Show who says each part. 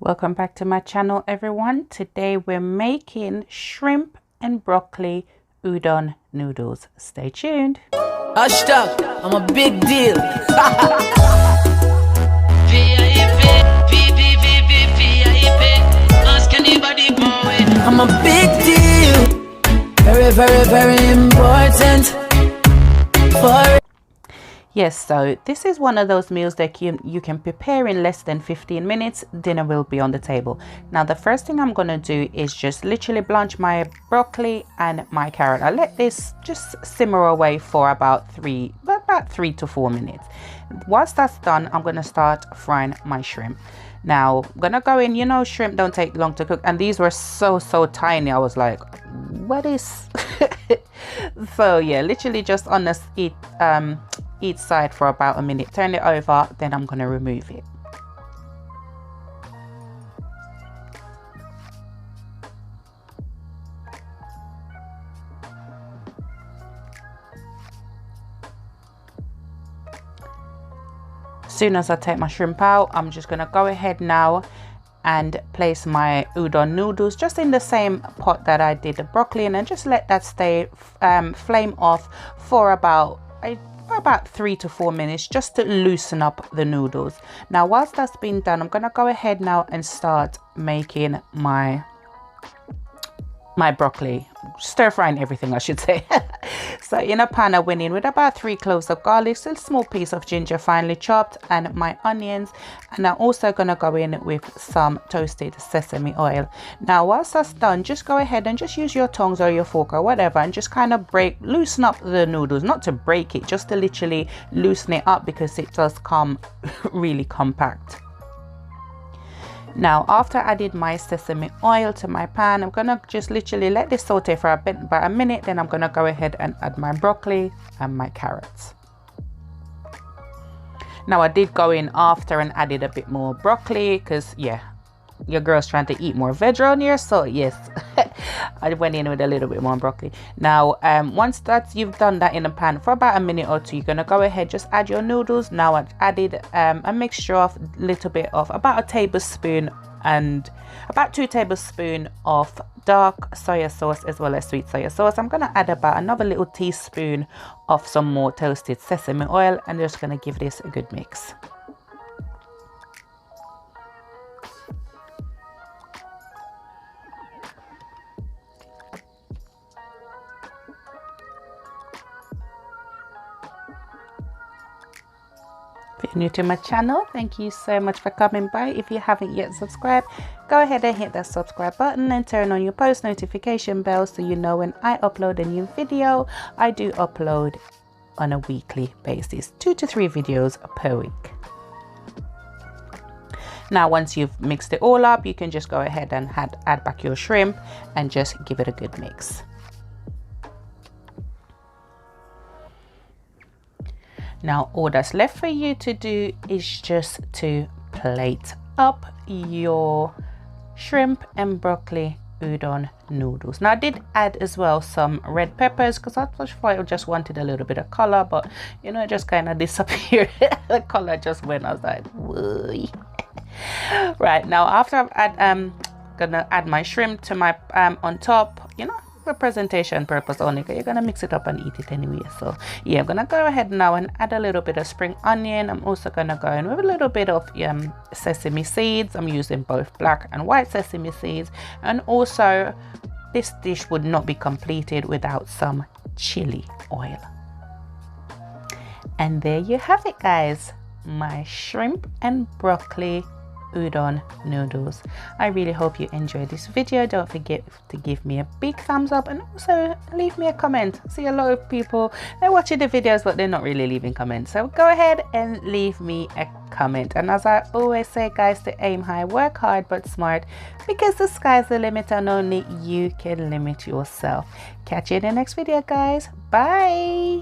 Speaker 1: Welcome back to my channel, everyone. Today we're making shrimp and broccoli udon noodles. Stay tuned.
Speaker 2: Hashtag, I'm a big deal. I'm a big deal. Very, very, very important for.
Speaker 1: Yes, so this is one of those meals that you can prepare in less than 15 minutes. Dinner will be on the table. Now, the first thing I'm going to do is just literally blanch my broccoli and my carrot. I let this just simmer away for about 3 to 4 minutes. Once that's done, I'm going to start frying my shrimp. Now, I'm going to go in, you know, shrimp don't take long to cook. And these were so tiny. I was like, what is... So, yeah, literally just on this each side for about a minute. Turn it over, then I'm going to remove it. As soon as I take my shrimp out, I'm just going to go ahead now and place my udon noodles just in the same pot that I did the broccoli in, and just let that stay flame off for about 3 to 4 minutes, just to loosen up the noodles. Now, whilst that's been done, I'm going to go ahead now and start making my broccoli, stir frying everything, I should say. So in a pan, I went in with about 3 cloves of garlic, a small piece of ginger finely chopped, and my onions. And I'm also going to go in with some toasted sesame oil. Now, whilst that's done, just go ahead and just use your tongs or your fork or whatever, and just kind of loosen up the noodles. Not to break it, just to literally loosen it up, because it does come really compact. Now, after I added my sesame oil to my pan, I'm going to just literally let this saute for about a minute. Then I'm going to go ahead and add my broccoli and my carrots. Now, I did go in after and added a bit more broccoli because, yeah, your girl's trying to eat more veg on here. So, yes, I went in with a little bit more broccoli. Now, once you've done that in a pan for about a minute or two, you're going to go ahead, just add your noodles. Now, I've added a mixture of a little bit of about a tablespoon and about 2 tablespoons of dark soya sauce as well as sweet soya sauce. I'm going to add about another little teaspoon of some more toasted sesame oil, and just going to give this a good mix. If you're new to my channel, thank you so much for coming by. If you haven't yet subscribed, go ahead and hit that subscribe button and turn on your post notification bell so you know when I upload a new video. I do upload on a weekly basis, 2 to 3 videos per week. Now, once you've mixed it all up, you can just go ahead and add back your shrimp and just give it a good mix. Now, all that's left for you to do is just to plate up your shrimp and broccoli udon noodles. Now, I did add as well some red peppers because I thought I just wanted a little bit of color, but you know, it just kind of disappeared. The color just went. I was like, whoa. Right, now after I'm gonna add my shrimp to my on top, you know, for presentation purpose only, you're gonna mix it up and eat it anyway. So yeah, I'm gonna go ahead now and add a little bit of spring onion. I'm also gonna go in with a little bit of sesame seeds. I'm using both black and white sesame seeds, and also this dish would not be completed without some chili oil. And there you have it, guys, my shrimp and broccoli udon noodles. I really hope you enjoyed this video. Don't forget to give me a big thumbs up, and also leave me a comment. See, a lot of people, they're watching the videos but they're not really leaving comments, so go ahead and leave me a comment. And as I always say, guys, to aim high, work hard but smart, because the sky's the limit and only you can limit yourself. Catch you in the next video, guys. Bye.